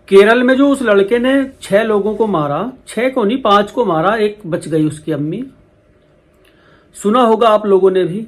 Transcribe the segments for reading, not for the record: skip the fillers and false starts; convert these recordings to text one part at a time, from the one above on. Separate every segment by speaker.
Speaker 1: केरल में जो उस लड़के ने 6 लोगों को मारा, 6 को नहीं 5 को मारा, एक बच गई उसकी अम्मी। सुना होगा आप लोगों ने भी।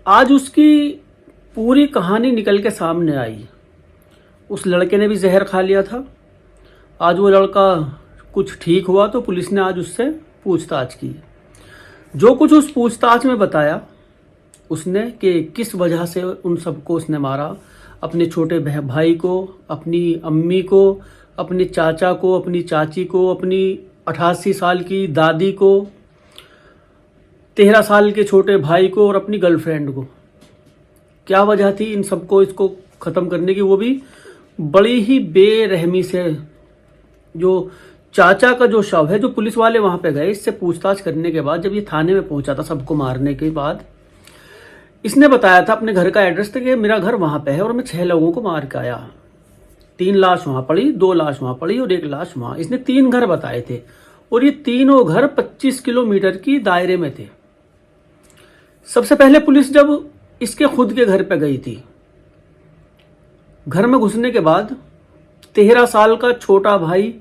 Speaker 1: आज उसकी पूरी कहानी निकल के सामने आई। उस लड़के ने भी जहर खा लिया था। आज वो लड़का कुछ ठीक हुआ तो पुलिस ने आज उससे पूछताछ की। जो कुछ उस पूछताछ में बताया उसने कि किस वजह से उन सबको उसने मारा, अपने छोटे भाई को, अपनी अम्मी को, अपने चाचा को, अपनी चाची को, अपनी 88 साल की दादी को, 13 साल के छोटे भाई को और अपनी गर्लफ्रेंड को। क्या वजह थी इन सबको इसको ख़त्म करने की, वो भी बड़ी ही बेरहमी से। जो चाचा का जो शव है, जो पुलिस वाले वहाँ पे गए इससे पूछताछ करने के बाद, जब ये थाने में पहुंचा था सबको मारने के बाद, इसने बताया था अपने घर का एड्रेस था कि मेरा घर वहाँ पे है और मैं 6 लोगों को मार के आया। 3 लाश वहाँ पड़ी, 2 लाश वहाँ पड़ी और 1 लाश वहाँ। इसने 3 घर बताए थे और ये तीनों घर 25 किलोमीटर की दायरे में थे। सबसे पहले पुलिस जब इसके खुद के घर पे गई थी, घर में घुसने के बाद 13 साल का छोटा भाई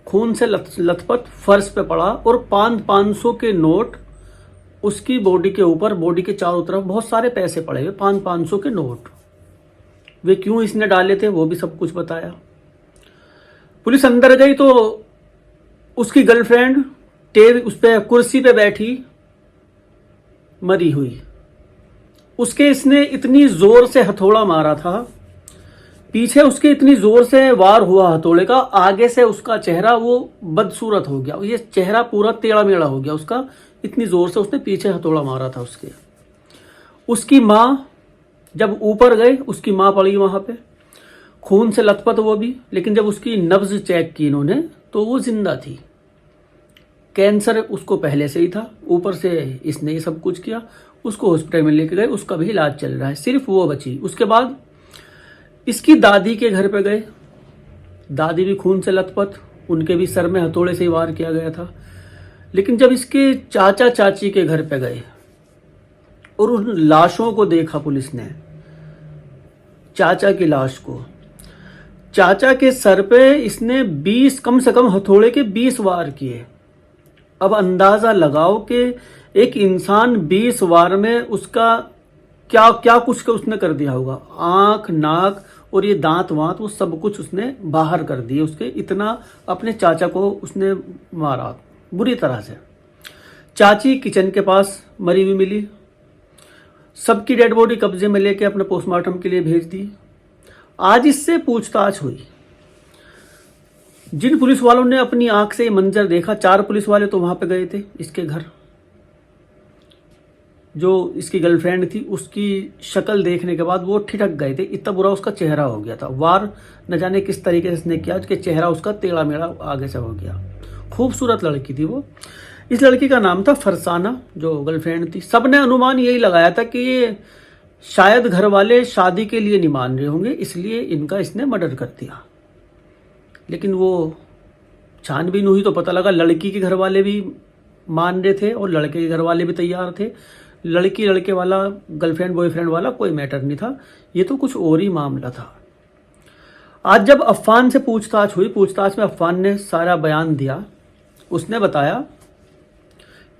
Speaker 1: खून से लथपथ फर्श पे पड़ा और 500 के नोट उसकी बॉडी के ऊपर, बॉडी के चारों तरफ बहुत सारे पैसे पड़े हुए, 500 के नोट। वे क्यों इसने डाले थे वो भी सब कुछ बताया। पुलिस अंदर गई तो उसकी गर्लफ्रेंड उस पे कुर्सी पे बैठी मरी हुई। उसके इसने इतनी जोर से हथौड़ा मारा था, पीछे उसके इतनी जोर से वार हुआ हथौड़े का, आगे से उसका चेहरा वो बदसूरत हो गया, ये चेहरा पूरा टेढ़ा मेढ़ा हो गया उसका, इतनी जोर से उसने पीछे हथौड़ा मारा था उसके। उसकी माँ जब ऊपर गए, उसकी माँ पड़ी वहां पे खून से लथपथ वो भी, लेकिन जब उसकी नब्ज चेक की इन्होंने तो वो जिंदा थी। कैंसर उसको पहले से ही था, ऊपर से इसने ये सब कुछ किया। उसको हॉस्पिटल में लेके गए, उसका भी इलाज चल रहा है, सिर्फ वो बची। उसके बाद इसकी दादी के घर पे गए, दादी भी खून से लथपथ, उनके भी सर में हथौड़े से ही वार किया गया था। लेकिन जब इसके चाचा चाची के घर पे गए और उन लाशों को देखा पुलिस ने, चाचा की लाश को, चाचा के सर पे इसने 20 कम से कम हथौड़े के 20 वार किए। अब अंदाजा लगाओ कि एक इंसान 20 वार में उसका क्या क्या कुछ उसने कर दिया होगा। आंख, नाक और ये दांत वांत वो सब कुछ उसने बाहर कर दिए उसके। इतना अपने चाचा को उसने मारा बुरी तरह से। चाची किचन के पास मरी हुई मिली। सबकी डेड बॉडी कब्जे में लेके अपने पोस्टमार्टम के लिए भेज दी। आज इससे पूछताछ हुई। जिन पुलिस वालों ने अपनी आंख से ये मंजर देखा, 4 पुलिस वाले तो वहां पे गए थे इसके घर। जो इसकी गर्लफ्रेंड थी उसकी शक्ल देखने के बाद वो ठिठक गए थे, इतना बुरा उसका चेहरा हो गया था। वार न जाने किस तरीके से इसने किया कि चेहरा उसका टेढ़ा मेढ़ा आगे से हो गया। खूबसूरत लड़की थी वो। इस लड़की का नाम था फरसाना, जो गर्लफ्रेंड थी। सबने अनुमान यही लगाया था कि ये शायद घर वाले शादी के लिए नहीं मान रहे होंगे, इसलिए इनका इसने मर्डर कर दिया। लेकिन वो छानबीन हुई तो पता लगा लड़की के घर वाले भी मान रहे थे और लड़के के घर वाले भी तैयार थे। लड़की लड़के वाला, गर्लफ्रेंड बॉयफ्रेंड वाला कोई मैटर नहीं था, ये तो कुछ और ही मामला था। आज जब अफान से पूछताछ हुई, पूछताछ में अफान ने सारा बयान दिया। उसने बताया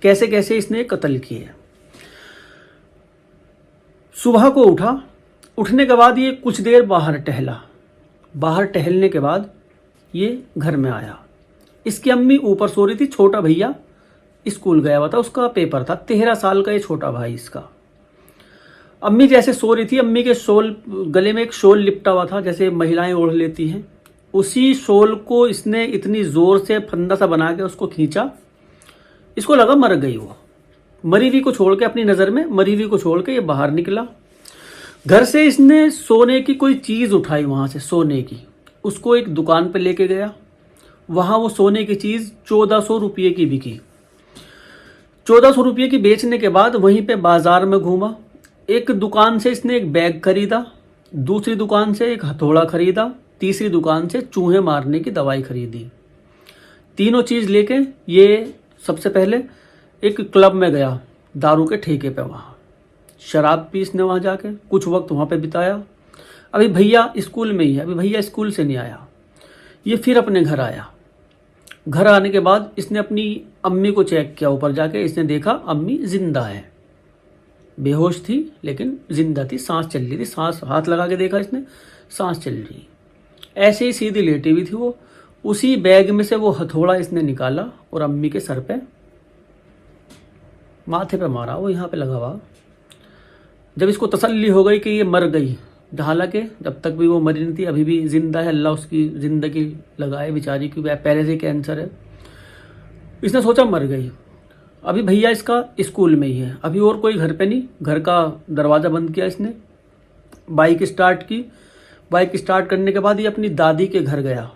Speaker 1: कैसे कैसे इसने कत्ल किए। सुबह को उठा, उठने के बाद ये कुछ देर बाहर टहला। बाहर टहलने के बाद ये घर में आया। इसकी अम्मी ऊपर सो रही थी, छोटा भैया स्कूल गया हुआ था, उसका पेपर था। 13 साल का ये छोटा भाई इसका। अम्मी जैसे सो रही थी, अम्मी के शॉल, गले में एक शॉल लिपटा हुआ था जैसे महिलाएं ओढ़ लेती हैं। उसी शॉल को इसने इतनी जोर से फंदा सा बना के उसको खींचा। इसको लगा मर गई वो। मरी हुई को छोड़ के, अपनी नजर में मरी हुई को छोड़ के ये बाहर निकला। घर से इसने सोने की कोई चीज उठाई, वहां से सोने की, उसको एक दुकान पे लेके गया। वहां वो सोने की चीज 1400 रुपये की बिकी। 1400 रुपये की बेचने के बाद वहीं पे बाजार में घूमा। एक दुकान से इसने एक बैग खरीदा, दूसरी दुकान से एक हथौड़ा खरीदा, तीसरी दुकान से चूहे मारने की दवाई खरीदी। तीनों चीज लेके ये सबसे पहले एक क्लब में गया, दारू के ठेके पे। वहां शराब पी इसने, वहां जाके कुछ वक्त वहां पे बिताया। अभी भैया स्कूल में ही है, अभी भैया स्कूल से नहीं आया। ये फिर अपने घर आया। घर आने के बाद इसने अपनी अम्मी को चेक किया ऊपर जाके। इसने देखा अम्मी जिंदा है, बेहोश थी लेकिन जिंदा थी, सांस चल रही थी। सांस हाथ लगा के देखा इसने, सांस चल रही। ऐसे ही सीधी लेटी हुई थी वो। उसी बैग में से वो हथौड़ा इसने निकाला और अम्मी के सर पे, माथे पे मारा। वो यहाँ पे लगा हुआ। जब इसको तसल्ली हो गई कि ये मर गई, हालांकि जब तक भी वो मरी नहीं थी, अभी भी जिंदा है, अल्लाह उसकी जिंदगी लगाए बेचारी की, पहले से कैंसर है। इसने सोचा मर गई। अभी भैया इसका स्कूल में ही है, अभी और कोई घर पे नहीं। घर का दरवाज़ा बंद किया इसने, बाइक स्टार्ट की। बाइक स्टार्ट करने के बाद ये अपनी दादी के घर गया।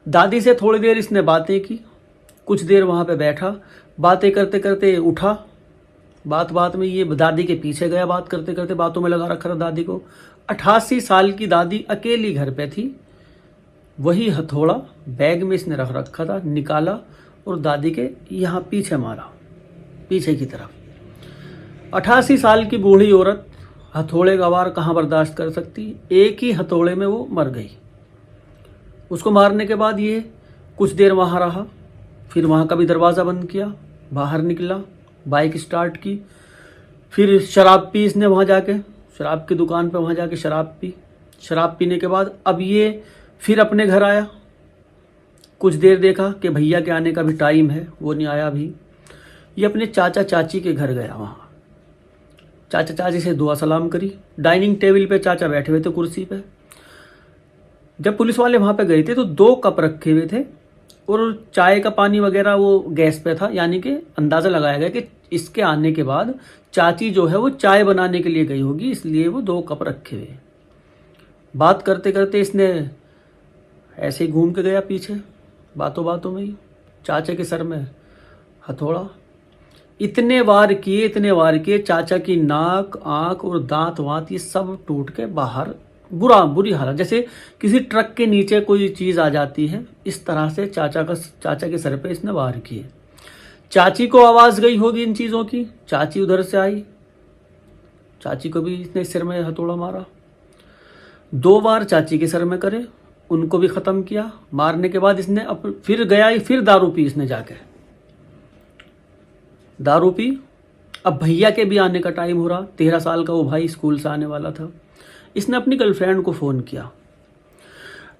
Speaker 1: दादी से थोड़ी देर इसने बातें की, कुछ देर वहाँ पे बैठा। बातें करते करते उठा। बात में ये दादी के पीछे गया, बात करते करते बातों में लगा रखा था दादी को। 88 साल की दादी अकेली घर पे थी। वही हथौड़ा बैग में इसने रख रखा था, निकाला और दादी के यहाँ पीछे मारा, पीछे की तरफ। 88 साल की बूढ़ी औरत हथौड़े का वार कहाँ बर्दाश्त कर सकती। एक ही हथौड़े में वो मर गई। उसको मारने के बाद ये कुछ देर वहाँ रहा, फिर वहाँ का भी दरवाज़ा बंद किया, बाहर निकला, बाइक स्टार्ट की। फिर शराब पी इसने वहाँ जाके, शराब की दुकान पे वहाँ जाके शराब पी। शराब पीने के बाद अब ये फिर अपने घर आया। कुछ देर देखा कि भैया के आने का भी टाइम है, वो नहीं आया अभी। ये अपने चाचा चाची के घर गया। वहाँ चाचा चाची से दुआ सलाम करी। डाइनिंग टेबल पे चाचा बैठे हुए थे कुर्सी पे। जब पुलिस वाले वहाँ पे गए थे तो 2 कप रखे हुए थे और चाय का पानी वगैरह वो गैस पे था, यानी कि अंदाज़ा लगाया गया कि इसके आने के बाद चाची जो है वो चाय बनाने के लिए गई होगी, इसलिए वो 2 कप रखे हुए। बात करते करते इसने ऐसे ही घूम के गया पीछे, बातों में ही चाचा के सर में हथौड़ा। इतने वार किए, चाचा की नाक, आंख और दांत वांत ये सब टूट के बाहर, बुरी हालत, जैसे किसी ट्रक के नीचे कोई चीज़ आ जाती है, इस तरह से चाचा के सर पे इसने वार किए। चाची को आवाज़ गई होगी इन चीज़ों की, चाची उधर से आई, चाची को भी इसने सिर में हथौड़ा मारा। 2 बार चाची के सर में करे, उनको भी ख़त्म किया। मारने के बाद इसने फिर गया, फिर दारू पी इसने जाके, दारू पी। अब भैया के भी आने का टाइम हो रहा, 13 साल का वो भाई स्कूल से आने वाला था। इसने अपनी गर्लफ्रेंड को फ़ोन किया।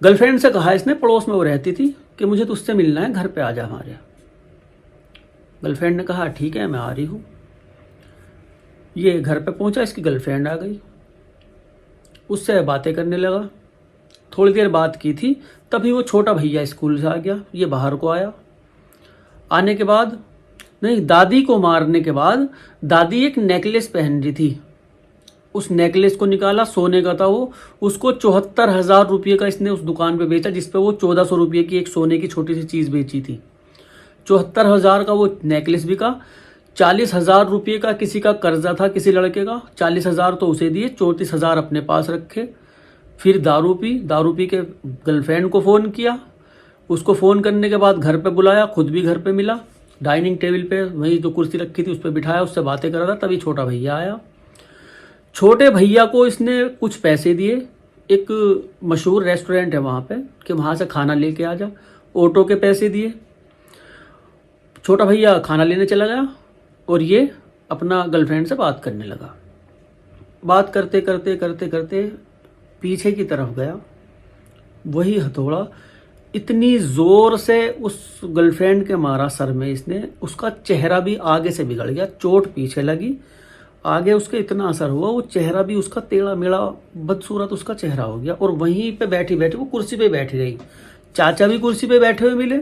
Speaker 1: गर्लफ्रेंड से कहा इसने, पड़ोस में वो रहती थी, कि मुझे तो उससे मिलना है, घर पे आ जा हमारे। गर्लफ्रेंड ने कहा ठीक है मैं आ रही हूँ। ये घर पे पहुंचा, इसकी गर्लफ्रेंड आ गई, उससे बातें करने लगा। थोड़ी देर बात की थी, तभी वो छोटा भैया स्कूल से आ गया। ये बाहर को आया। आने के बाद नहीं, दादी को मारने के बाद दादी एक नेकलेस पहन रही थी, उस नेकलेस को निकाला, सोने का था वो। उसको 74,000 रुपये का इसने उस दुकान पे बेचा, जिसपे वो 1400 रुपये की एक सोने की छोटी सी चीज़ बेची थी। 74,000 का वो नेकलेस बिका। 40,000 रुपये का किसी का कर्जा था, किसी लड़के का, 40,000 तो उसे दिए, 34,000 अपने पास रखे। फिर दारू पी के गर्लफ्रेंड को फ़ोन किया। उसको फ़ोन करने के बाद घर पे बुलाया, खुद भी घर पे मिला। डाइनिंग टेबल पे वही जो कुर्सी रखी थी उस पर बिठाया, उससे बातें कर रहा था। तभी छोटा भैया आया। छोटे भैया को इसने कुछ पैसे दिए, एक मशहूर रेस्टोरेंट है वहाँ पे, कि वहाँ से खाना लेके आ जा। ऑटो के पैसे दिए। छोटा भैया खाना लेने चला गया और ये अपना गर्लफ्रेंड से बात करने लगा। बात करते करते पीछे की तरफ गया। वही हथौड़ा इतनी ज़ोर से उस गर्लफ्रेंड के मारा सर में इसने, उसका चेहरा भी आगे से बिगड़ गया, चोट पीछे लगी, आगे उसके इतना असर हुआ, वो चेहरा भी उसका टेढ़ा मेढ़ा बदसूरत उसका चेहरा हो गया। और वहीं पे बैठी वो कुर्सी पे बैठी रही। चाचा भी कुर्सी पे बैठे हुए मिले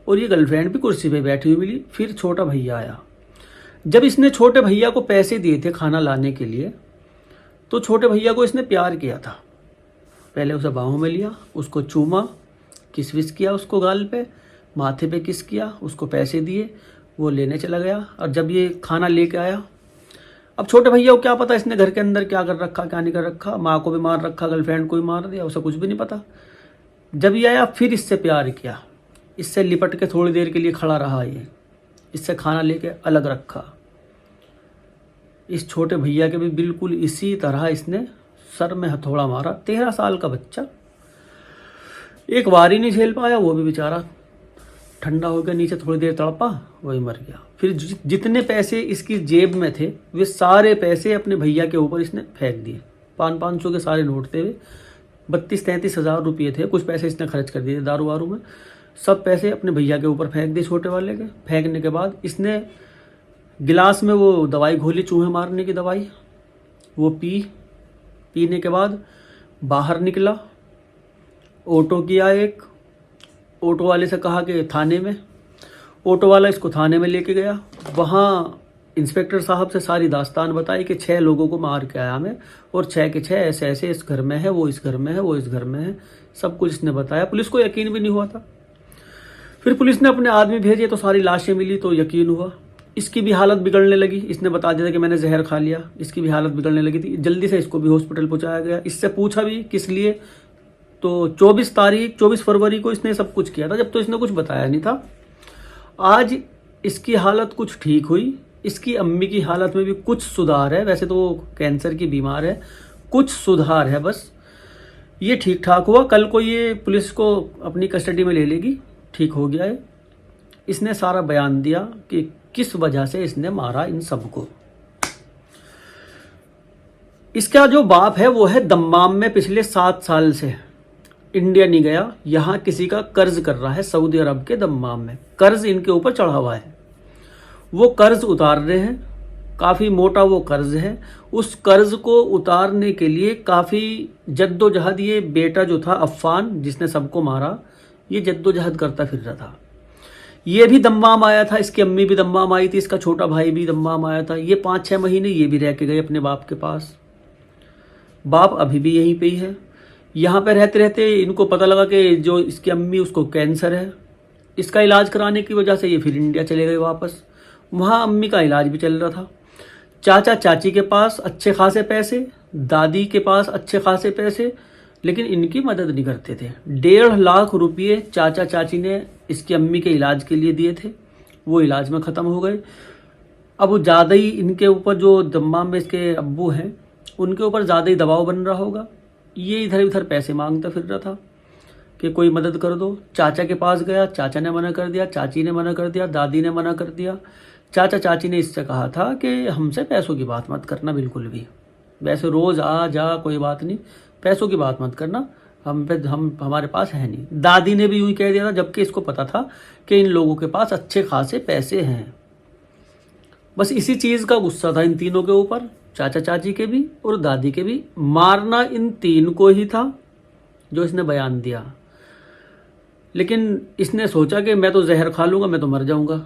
Speaker 1: और ये गर्लफ्रेंड भी कुर्सी पे बैठी हुई मिली। फिर छोटा भैया आया। जब इसने छोटे भैया को पैसे दिए थे खाना लाने के लिए, तो छोटे भैया को इसने प्यार किया था। पहले उसे बाहों में लिया, उसको चूमा, किस विस किया उसको गाल पे, माथे पे किस किया, उसको पैसे दिए, वो लेने चला गया। और जब ये खाना लेके आया, अब छोटे भैया को क्या पता इसने घर के अंदर क्या कर रखा क्या नहीं कर रखा, माँ को भी मार रखा, गर्लफ्रेंड को भी मार दिया, उसे कुछ भी नहीं पता। जब ये आया फिर इससे प्यार किया, इससे लिपट के थोड़ी देर के लिए खड़ा रहा, ये इससे खाना लेके अलग रखा। इस छोटे भैया के भी बिल्कुल इसी तरह इसने सर में हथौड़ा मारा। 13 साल का बच्चा। एक वार ही नहीं झेल पाया, वो भी बेचारा ठंडा हो गया, नीचे थोड़ी देर तड़पा, वही मर गया। फिर जितने पैसे इसकी जेब में थे वे सारे पैसे अपने भैया के ऊपर इसने फेंक दिए। 500 के सारे नोट थे, 32-33 हज़ार रुपये थे। कुछ पैसे इसने खर्च कर दिए दारू वारू में, सब पैसे अपने भैया के ऊपर फेंक दिए, छोटे वाले के। फेंकने के बाद इसने गिलास में वो दवाई घोली, चूहे मारने की दवाई, वो पीने के बाद बाहर निकला, ऑटो किया एक, ऑटो वाले से कहा कि थाने में, ऑटो वाला इसको थाने में लेके गया। वहाँ इंस्पेक्टर साहब से सारी दास्तान बताई कि 6 लोगों को मार के आया मैं, और 6 के 6 ऐसे ऐसे इस घर में है, वो इस घर में है, वो इस घर में है, सब कुछ इसने बताया। पुलिस को यकीन भी नहीं हुआ था। फिर पुलिस ने अपने आदमी भेजे तो सारी लाशें मिली तो यकीन हुआ। इसकी भी हालत बिगड़ने लगी, इसने बता दिया कि मैंने जहर खा लिया, इसकी भी हालत बिगड़ने लगी थी। जल्दी से इसको भी हॉस्पिटल पहुंचाया गया। इससे पूछा भी किस लिए, तो 24 फरवरी को इसने सब कुछ किया था, जब तो इसने कुछ बताया नहीं था। आज इसकी हालत कुछ ठीक हुई, इसकी अम्मी की हालत में भी कुछ सुधार है। वैसे तो वो कैंसर की बीमार है, कुछ सुधार है, बस ये ठीक ठाक हुआ। कल को ये पुलिस को अपनी कस्टडी में ले लेगी, ठीक हो गया है। इसने सारा बयान दिया कि किस वजह से इसने मारा इन सबको। इसका जो बाप है वो है दम्माम में, पिछले 7 साल से इंडिया नहीं गया, यहाँ किसी का कर्ज कर रहा है, सऊदी अरब के दम्माम में कर्ज इनके ऊपर चढ़ा हुआ है। वो कर्ज उतार रहे हैं, काफ़ी मोटा वो कर्ज है। उस कर्ज को उतारने के लिए काफ़ी जद्दोजहद ये बेटा जो था अफ़ान, जिसने सबको मारा, ये जद्दोजहद करता फिर रहा था। ये भी दम्माम आया था, इसकी अम्मी भी दम्माम आई थी, इसका छोटा भाई भी दम्माम आया था। ये 5-6 महीने ये भी रह के गए अपने बाप के पास। बाप अभी भी यहीं पे ही है। यहाँ पे रहते रहते इनको पता लगा कि जो इसकी अम्मी, उसको कैंसर है। इसका इलाज कराने की वजह से ये फिर इंडिया चले गए वापस। वहाँ अम्मी का इलाज भी चल रहा था। चाचा चाची के पास अच्छे खासे पैसे, दादी के पास अच्छे खासे पैसे, लेकिन इनकी मदद नहीं करते थे। 1.5 लाख रुपये चाचा चाची ने इसकी अम्मी के इलाज के लिए दिए थे, वो इलाज में ख़त्म हो गए। अब वो ज़्यादा ही इनके ऊपर, जो दम्माम में इसके अब्बू हैं, उनके ऊपर ज़्यादा ही दबाव बन रहा होगा। ये इधर उधर पैसे मांगता फिर रहा था कि कोई मदद कर दो। चाचा के पास गया, चाचा ने मना कर दिया, चाची ने मना कर दिया, दादी ने मना कर दिया। चाचा चाची ने इससे कहा था कि हमसे पैसों की बात मत करना बिल्कुल भी, वैसे रोज़ आ जा कोई बात नहीं, पैसों की बात मत करना, हम हमारे पास है नहीं। दादी ने भी यूँ ही कह दिया था, जबकि इसको पता था कि इन लोगों के पास अच्छे खासे पैसे हैं। बस इसी चीज़ का गुस्सा था इन तीनों के ऊपर, चाचा चाची के भी और दादी के भी। मारना इन 3 को ही था जो इसने बयान दिया। लेकिन इसने सोचा कि मैं तो जहर खा लूँगा, मैं तो मर जाऊँगा,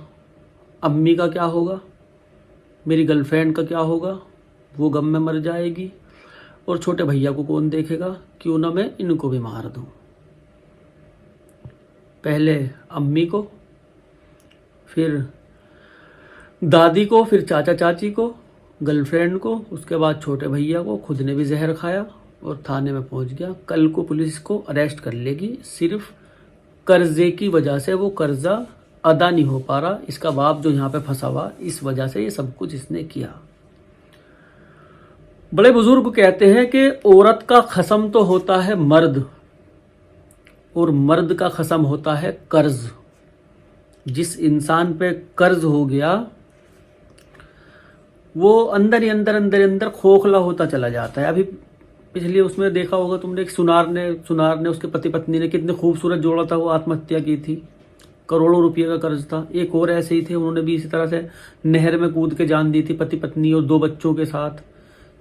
Speaker 1: अम्मी का क्या होगा, मेरी गर्लफ्रेंड का क्या होगा, वो गम में मर जाएगी, और छोटे भैया को कौन देखेगा, क्यों ना मैं इनको भी मार दूँ। पहले अम्मी को, फिर दादी को, फिर चाचा चाची को, गर्लफ्रेंड को, उसके बाद छोटे भैया को। खुद ने भी जहर खाया और थाने में पहुंच गया। कल को पुलिस को अरेस्ट कर लेगी, सिर्फ कर्जे की वजह से। वो कर्जा अदा नहीं हो पा रहा, इसका बाप जो यहाँ पे फंसा हुआ, इस वजह से ये सब कुछ इसने किया। बड़े बुजुर्ग कहते हैं कि औरत का खसम तो होता है मर्द, और मर्द का खसम होता है कर्ज। जिस इंसान पे कर्ज हो गया वो अंदर ही अंदर खोखला होता चला जाता है। अभी पिछले उसमें देखा होगा तुमने, सुनार ने उसके पति पत्नी ने कितने खूबसूरत जोड़ा था, वो आत्महत्या की थी, करोड़ों रुपये का कर्ज था। एक और ऐसे ही थे, उन्होंने भी इसी तरह से नहर में कूद के जान दी थी, पति पत्नी और 2 बच्चों के साथ।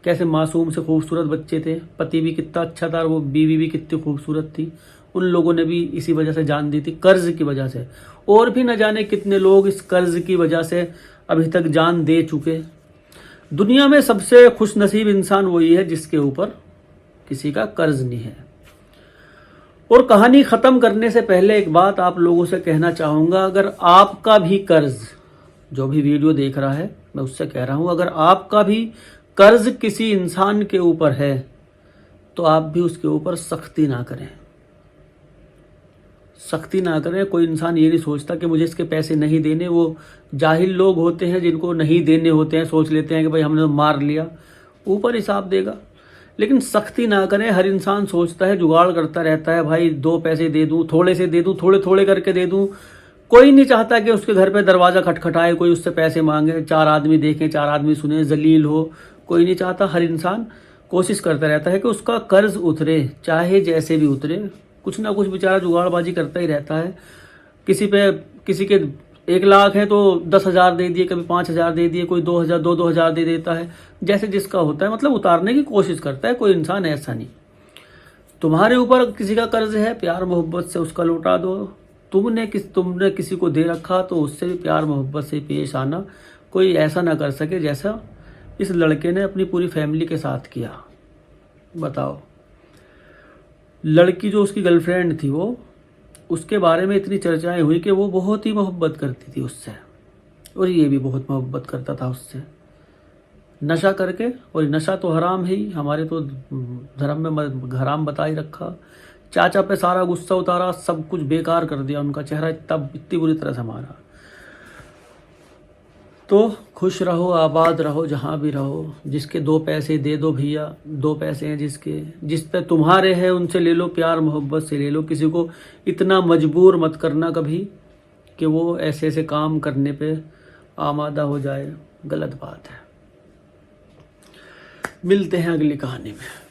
Speaker 1: कैसे मासूम से खूबसूरत बच्चे थे, पति भी कितना अच्छा था, वो बीवी भी कितनी खूबसूरत थी। उन लोगों ने भी इसी वजह से जान दी थी, कर्ज की वजह से। और भी न जाने कितने लोग इस कर्ज की वजह से अभी तक जान दे चुके। दुनिया में सबसे खुशनसीब इंसान वही है जिसके ऊपर किसी का कर्ज नहीं है। और कहानी खत्म करने से पहले एक बात आप लोगों से कहना चाहूँगा, अगर आपका भी कर्ज, जो भी वीडियो देख रहा है मैं उससे कह रहा हूँ, अगर आपका भी कर्ज किसी इंसान के ऊपर है तो आप भी उसके ऊपर सख्ती ना करें, सख्ती ना करें। कोई इंसान ये नहीं सोचता कि मुझे इसके पैसे नहीं देने। वो जाहिल लोग होते हैं जिनको नहीं देने होते हैं, सोच लेते हैं कि भाई हमने तो मार लिया, ऊपर हिसाब देगा। लेकिन सख्ती ना करें। हर इंसान सोचता है, जुगाड़ करता रहता है, भाई 2 पैसे दे दूं, थोड़े से दे दूं, थोड़े थोड़े करके दे दूं। कोई नहीं चाहता कि उसके घर पे दरवाज़ा खटखटाए, कोई उससे पैसे मांगे, 4 आदमी देखें, 4 आदमी सुने, जलील हो। कोई नहीं चाहता। हर इंसान कोशिश करता रहता है कि उसका कर्ज उतरे, चाहे जैसे भी उतरे। कुछ ना कुछ बेचारा जुगाड़बाजी करता ही रहता है। किसी के 1 लाख है तो 10,000 दे दिए, कभी 5,000 दे दिए, कोई 2,000 2,000 दे देता है, जैसे जिसका होता है। मतलब उतारने की कोशिश करता है। कोई इंसान ऐसा नहीं। तुम्हारे ऊपर किसी का कर्ज है, प्यार मोहब्बत से उसका लौटा दो। तुमने किसी को दे रखा तो उससे भी प्यार मोहब्बत से पेश आना। कोई ऐसा ना कर सके जैसा इस लड़के ने अपनी पूरी फैमिली के साथ किया। बताओ, लड़की जो उसकी गर्लफ्रेंड थी, वो उसके बारे में इतनी चर्चाएं हुई कि वो बहुत ही मोहब्बत करती थी उससे, और ये भी बहुत मोहब्बत करता था उससे, नशा करके। और नशा तो हराम है ही, हमारे तो धर्म में हराम बता ही रखा। चाचा पे सारा गुस्सा उतारा, सब कुछ बेकार कर दिया, उनका चेहरा इतनी बुरी तरह से मारा। तो खुश रहो, आबाद रहो, जहाँ भी रहो। जिसके 2 पैसे दे दो भैया, 2 पैसे हैं जिस पे तुम्हारे हैं उनसे ले लो, प्यार मोहब्बत से ले लो। किसी को इतना मजबूर मत करना कभी कि वो ऐसे ऐसे काम करने पे आमादा हो जाए। गलत बात है। मिलते हैं अगली कहानी में।